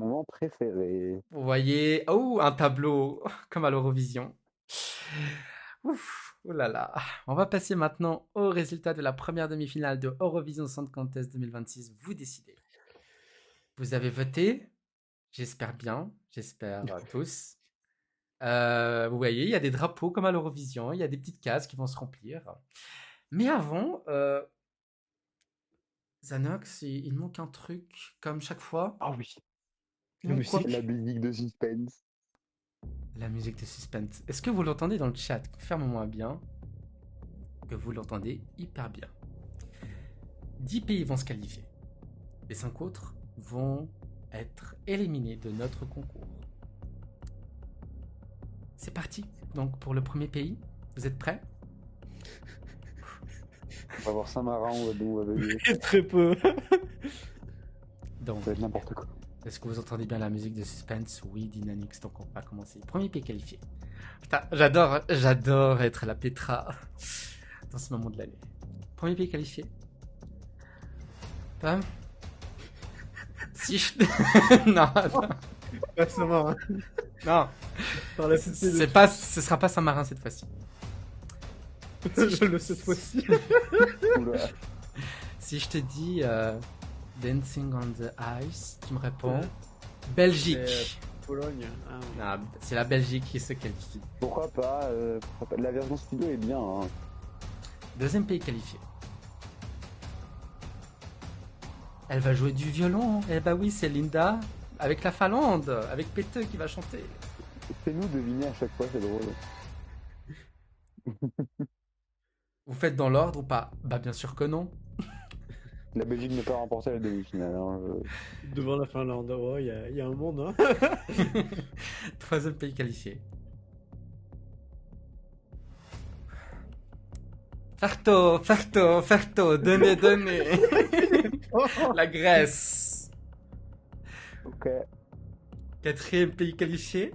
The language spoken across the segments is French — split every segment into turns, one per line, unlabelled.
moment préféré.
Vous voyez, oh, un tableau comme à l'Eurovision. Ouf, oh là là. On va passer maintenant au résultat de la première demi-finale de Eurovision Song Contest 2026. Vous décidez. Vous avez voté? J'espère bien. J'espère tous. Vous voyez, il y a des drapeaux comme à l'Eurovision. Il y a des petites cases qui vont se remplir. Mais avant, Zanox, il manque un truc comme chaque fois.
Ah oui,
Il
La
manque quoi?
musique.
la musique de suspense.
La musique de suspense. Est-ce que vous l'entendez dans le chat? Confirme-moi bien que vous l'entendez hyper bien. 10 pays vont se qualifier. Les 5 autres vont être éliminés de notre concours. C'est parti. Donc pour le premier pays, vous êtes prêts?
On va voir Saint-Marin, on va bugger.
Très peu.
Donc,
Ça va être n'importe quoi.
est-ce que vous entendez bien la musique de suspense? Oui, Dynamics, donc on va commencer. Premier pays qualifié. Putain, j'adore être la Petra dans ce moment de l'année. Premier pays qualifié. Pam. Si je... non, attends.
Pas Saint-Marin.
Non.
Par la poupée de-
Ce sera pas Saint-Marin cette fois-ci.
Je le sais cette fois-ci.
Oula.
Si je te dis Dancing on the Ice, tu me réponds
Ouais.
Belgique.
Pologne. Ah, oui.
Ah, c'est la Belgique qui se qualifie.
Pourquoi pas, la version studio est bien. Hein.
Deuxième pays qualifié. Elle va jouer du violon. Eh bah oui, c'est Linda avec la Finlande, avec Peteux qui va chanter.
Fais-nous deviner à chaque fois, c'est drôle.
Vous faites dans l'ordre ou pas? Bah bien sûr que non.
La Belgique n'a pas remporté la demi-finale. Hein.
Devant la Finlande. Oh, il y a un monde, hein.
Troisième pays qualifié. Ferto, donnez. La Grèce.
Ok.
Quatrième pays qualifié.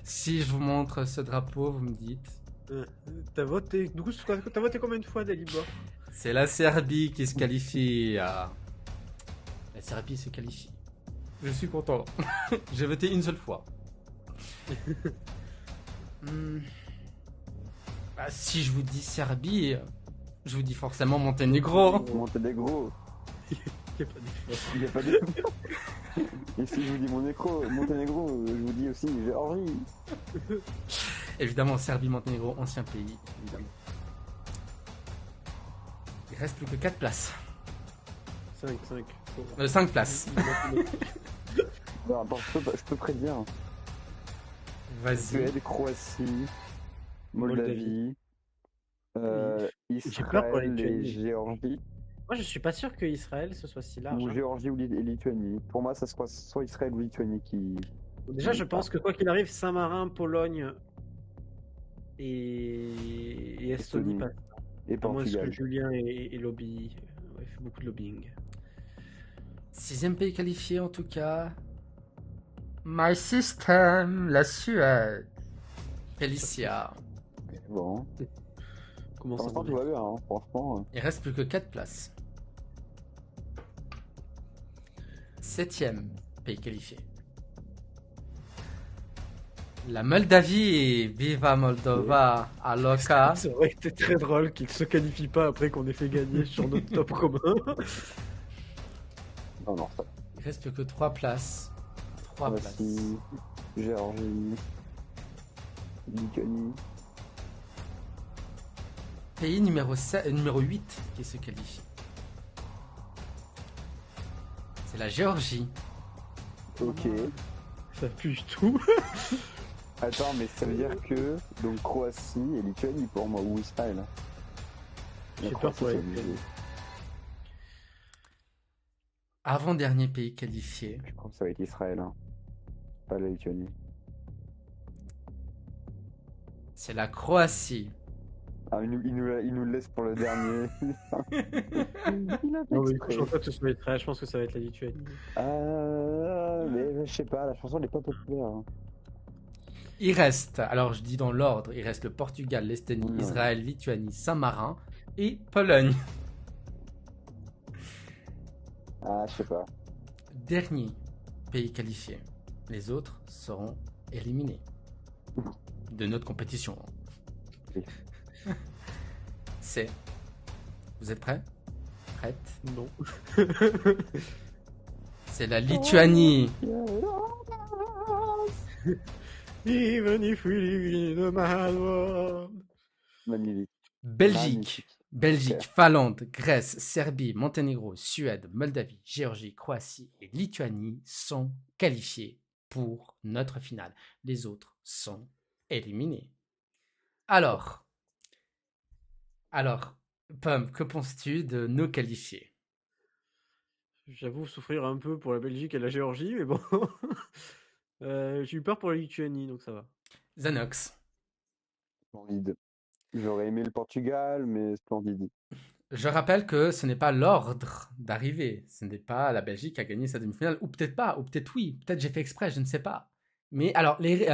Si je vous montre ce drapeau, vous me dites.
T'as voté. Du coup, t'as voté combien de fois, Dalibor?
C'est la Serbie qui se qualifie. La Serbie se qualifie. Je suis content. J'ai voté une seule fois. Bah, si je vous dis Serbie, je vous dis forcément Monténégro.
Monténégro.
Il y a pas d'effort.
Il n'y a pas de. Et si je vous dis Monténégro, je vous dis aussi Géorgie.
Évidemment, Serbie, Monténégro, ancien pays, évidemment. Il reste plus que 4 places.
5.
5 places.
Non, attends, je peux prédire.
Vas-y.
Suède, Croatie, Moldavie,
J'ai peur pour la
Israël et
Lituanie.
Géorgie.
Moi, je suis pas sûr que Israël ce soit si large.
Ou
hein.
Géorgie ou et Lituanie. Pour moi, ça sera soit Israël ou Lituanie qui.
Déjà, je pense que quoi qu'il arrive, Saint-Marin, Pologne et Estonie
Estonie.
passent.
Et
À moins que
Portugal.
Julien et lobby. Ouais, il fait beaucoup de lobbying.
Sixième pays qualifié en tout cas. My System, la Suède. Félicia.
Bon.
Comment
Pour
ça
l'instant, tout va bien, hein. Franchement.
Il reste plus que 4 places. Septième pays qualifié. La Moldavie, viva Moldova, Aloka.
Ça aurait été très drôle qu'il se qualifie pas après qu'on ait fait gagner sur notre top commun.
Non, ça.
Il reste plus que 3 places. 3 places.
Croatie, Géorgie, Lituanie.
Pays numéro 8 qui se qualifie. C'est la Géorgie.
Ok.
Ça pue du tout.
Attends, mais ça veut dire que donc Croatie et Lituanie pour moi, ou Israël.
J'ai
La
peur
Croatie,
pour la
c'est
Lituanie.
obligé.
Avant-dernier pays qualifié.
Je pense que ça va être Israël, hein. Pas la Lituanie.
C'est la Croatie.
Ah, il nous le laisse pour le dernier. Il a fait
Non, mais
exprès.
je pense pas que ce soit Israël, je pense que ça va être la Lituanie.
Mais je sais pas, la chanson n'est pas populaire. Hein.
Il reste, alors je dis dans l'ordre, il reste le Portugal, l'Estonie,
Ouais.
Israël, Lituanie, Saint-Marin et Pologne.
Ah, je sais pas.
Dernier pays qualifié. Les autres seront éliminés de notre compétition.
Oui.
C'est. Vous êtes prêts? Prête?
Non.
C'est la Lituanie.
Even if we live in a mad world.
Magnifique.
Belgique.
Magnifique.
Belgique,
Ok.
Finlande, Grèce, Serbie, Monténégro, Suède, Moldavie, Géorgie, Croatie et Lituanie sont qualifiés pour notre finale. Les autres sont éliminés. Alors, Pomme, que penses-tu de nos qualifiés?
J'avoue souffrir un peu pour la Belgique et la Géorgie, mais bon. J'ai eu peur pour la Lituanie, donc ça va.
Zanox.
Splendide. J'aurais aimé le Portugal, mais splendide.
Je rappelle que ce n'est pas l'ordre d'arrivée. Ce n'est pas la Belgique qui a gagné sa demi-finale. Ou peut-être pas, ou peut-être oui. Peut-être j'ai fait exprès, je ne sais pas. Mais alors, les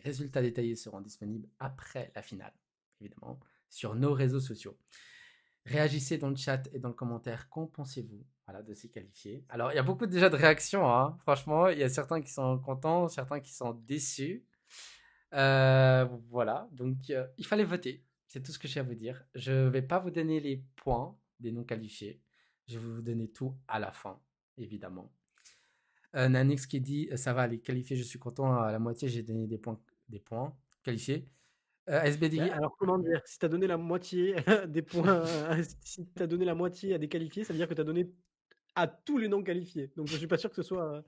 résultats détaillés seront disponibles après la finale, évidemment, sur nos réseaux sociaux. Réagissez dans le chat et dans le commentaire. Qu'en pensez-vous, voilà, de ces qualifiés? Alors, il y a beaucoup déjà de réactions, hein. Franchement, il y a certains qui sont contents, certains qui sont déçus. Voilà, donc il fallait voter. C'est tout ce que j'ai à vous dire. Je ne vais pas vous donner les points des non qualifiés. Je vais vous donner tout à la fin, évidemment. Nanix qui dit ça va, les qualifiés, je suis content. À la moitié, j'ai donné des points qualifiés. SBDI,
Alors comment dire? Si tu as donné la moitié des points, si tu as donné la moitié à des qualifiés, ça veut dire que tu as donné à tous les non qualifiés. Donc je suis pas sûr que ce soit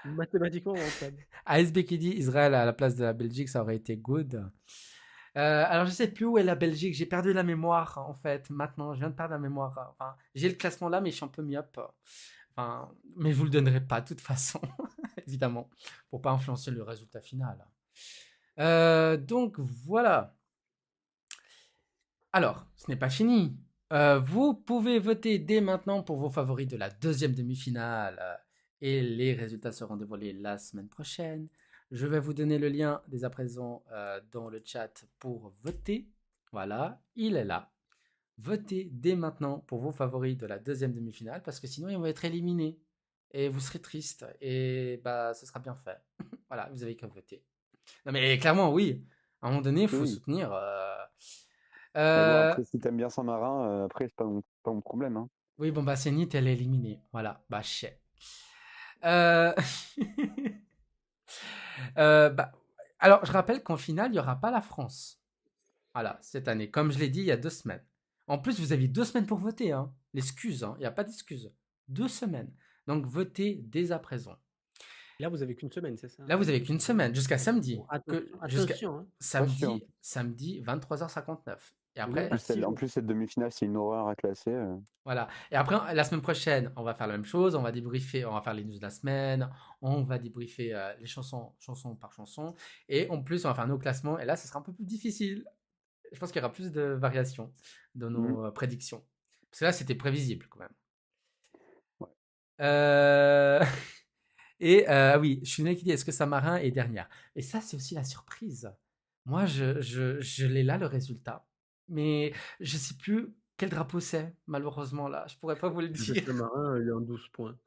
mathématiquement rentable.
ASB qui dit Israël à la place de la Belgique, ça aurait été good. Alors je sais plus où est la Belgique, j'ai perdu la mémoire en fait. Maintenant, je viens de perdre la mémoire. Enfin, j'ai le classement là, mais je suis un peu myope. Enfin, mais je vous le donnerai pas de toute façon, évidemment, pour pas influencer le résultat final. Donc voilà. Alors, ce n'est pas fini. Vous pouvez voter dès maintenant pour vos favoris de la deuxième demi-finale et les résultats seront dévoilés la semaine prochaine. Je vais vous donner le lien dès à présent dans le chat pour voter. Voilà, il est là. Votez dès maintenant pour vos favoris de la deuxième demi-finale parce que sinon ils vont être éliminés et vous serez triste et bah ce sera bien fait. Voilà, vous avez qu'à voter. Non mais clairement oui, à un moment donné il faut
Oui.
soutenir.
Mais bon,
Euh,
après, si t'aimes bien Saint-Marin, après, c'est pas mon problème. Hein.
Oui, bon, bah, Zénith, elle est éliminée. Voilà, bah, chais. Euh... bah, alors, je rappelle qu'en finale, il n'y aura pas la France. Voilà, cette année. Comme je l'ai dit il y a 2 semaines. En plus, vous aviez 2 semaines pour voter. Hein. L'excuse, hein. Il n'y a pas d'excuse. 2 semaines. Donc, votez dès à présent.
Là, vous avez qu'une semaine, c'est ça?
Là, vous avez qu'une semaine, jusqu'à samedi.
Bon, attention, hein.
Samedi,
Attention.
samedi 23h59. Et
Il nous
après,
reste 6
En
jours.
plus, cette demi-finale, c'est une horreur à classer.
voilà. Et après, la semaine prochaine, on va faire la même chose. On va débriefer, on va faire les news de la semaine. On va débriefer les chansons, chanson par chanson. Et en plus, on va faire nos classements. Et là, ce sera un peu plus difficile. Je pense qu'il y aura plus de variations dans
Mm.
nos prédictions. Parce que là, c'était prévisible quand même.
Ouais.
Euh, Et oui, je suis qui dit est-ce que Samarin est dernière? Et ça, c'est aussi la surprise. Moi, je l'ai là, le résultat. Mais je sais plus quel drapeau c'est, malheureusement, là. Je pourrais pas vous le
Le
dire.
Marin, il est en 12 points.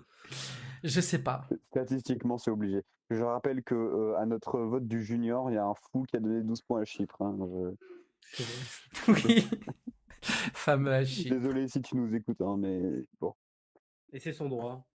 Je sais pas.
Statistiquement, c'est obligé. Je rappelle que à notre vote du junior, il y a un fou qui a donné 12 points à Chypre. Hein.
C'est vrai.
Oui, fameux à Chypre.
Désolé si tu nous écoutes, hein, mais bon.
Et c'est son droit.